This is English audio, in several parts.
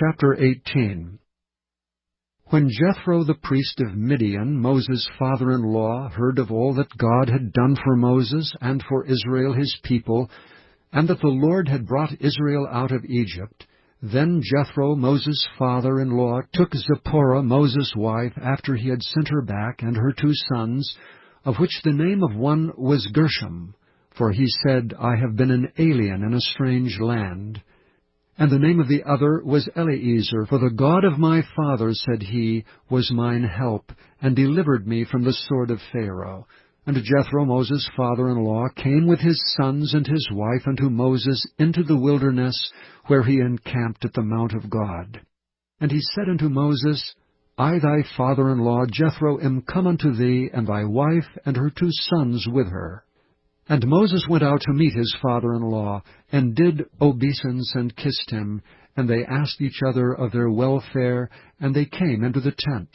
Chapter 18. When Jethro the priest of Midian, Moses' father-in-law, heard of all that God had done for Moses and for Israel his people, and that the Lord had brought Israel out of Egypt, then Jethro, Moses' father-in-law, took Zipporah, Moses' wife, after he had sent her back, and her 2 sons, of which the name of one was Gershom, for he said, I have been an alien in a strange land. And the name of the other was Eleazar, for the God of my father, said he, was mine help, and delivered me from the sword of Pharaoh. And Jethro, Moses' father-in-law, came with his sons and his wife unto Moses into the wilderness, where he encamped at the mount of God. And he said unto Moses, I thy father-in-law Jethro am come unto thee, and thy wife and her 2 sons with her. And Moses went out to meet his father-in-law, and did obeisance and kissed him, and they asked each other of their welfare, and they came into the tent.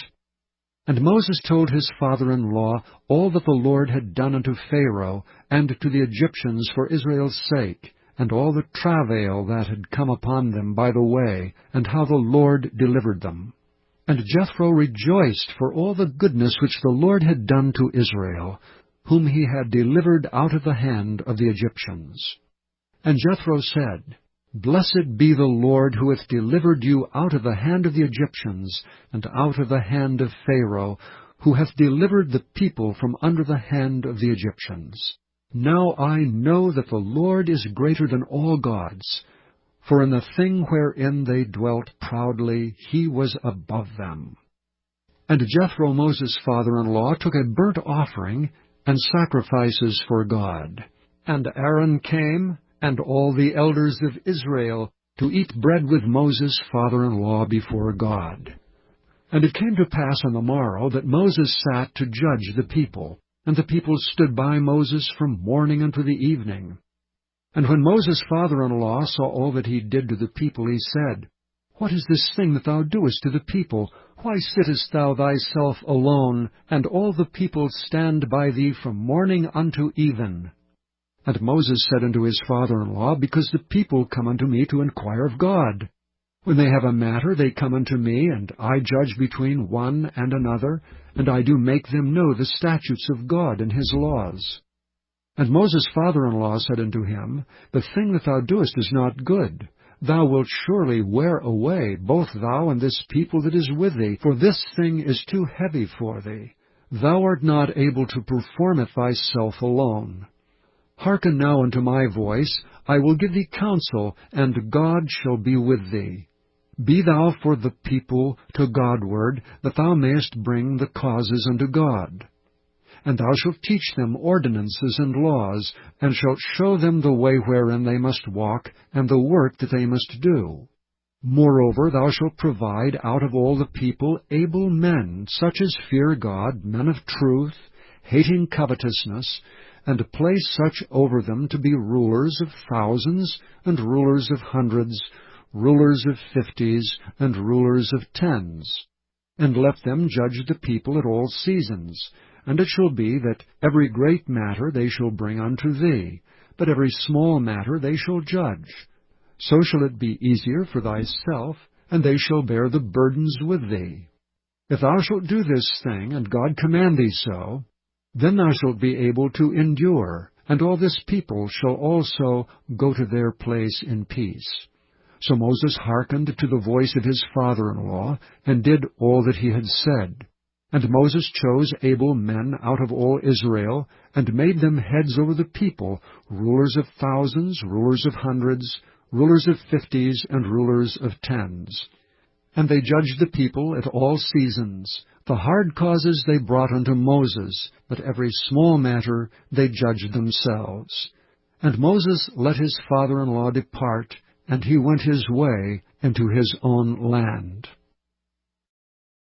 And Moses told his father-in-law all that the Lord had done unto Pharaoh, and to the Egyptians for Israel's sake, and all the travail that had come upon them by the way, and how the Lord delivered them. And Jethro rejoiced for all the goodness which the Lord had done to Israel, whom he had delivered out of the hand of the Egyptians. And Jethro said, Blessed be the Lord, who hath delivered you out of the hand of the Egyptians, and out of the hand of Pharaoh, who hath delivered the people from under the hand of the Egyptians. Now I know that the Lord is greater than all gods, for in the thing wherein they dwelt proudly he was above them. And Jethro, Moses' father-in-law, took a burnt offering and sacrifices for God. And Aaron came, and all the elders of Israel, to eat bread with Moses' father-in-law before God. And it came to pass on the morrow that Moses sat to judge the people, and the people stood by Moses from morning unto the evening. And when Moses' father-in-law saw all that he did to the people, he said, What is this thing that thou doest to the people? Why sittest thou thyself alone, and all the people stand by thee from morning unto even? And Moses said unto his father-in-law, Because the people come unto me to inquire of God. When they have a matter, they come unto me, and I judge between one and another, and I do make them know the statutes of God and his laws. And Moses' father-in-law said unto him, The thing that thou doest is not good. Thou wilt surely wear away, both thou and this people that is with thee, for this thing is too heavy for thee. Thou art not able to perform it thyself alone. Hearken now unto my voice, I will give thee counsel, and God shall be with thee. Be thou for the people to Godward, that thou mayest bring the causes unto God. And thou shalt teach them ordinances and laws, and shalt show them the way wherein they must walk, and the work that they must do. Moreover, thou shalt provide out of all the people able men, such as fear God, men of truth, hating covetousness, and place such over them to be rulers of thousands, and rulers of hundreds, rulers of 50s, and rulers of 10s. And let them judge the people at all seasons. And it shall be that every great matter they shall bring unto thee, but every small matter they shall judge. So shall it be easier for thyself, and they shall bear the burdens with thee. If thou shalt do this thing, and God command thee so, then thou shalt be able to endure, and all this people shall also go to their place in peace. So Moses hearkened to the voice of his father-in-law, and did all that he had said. And Moses chose able men out of all Israel, and made them heads over the people, rulers of thousands, rulers of hundreds, rulers of 50s, and rulers of 10s. And they judged the people at all seasons. The hard causes they brought unto Moses, but every small matter they judged themselves. And Moses let his father-in-law depart, and he went his way into his own land.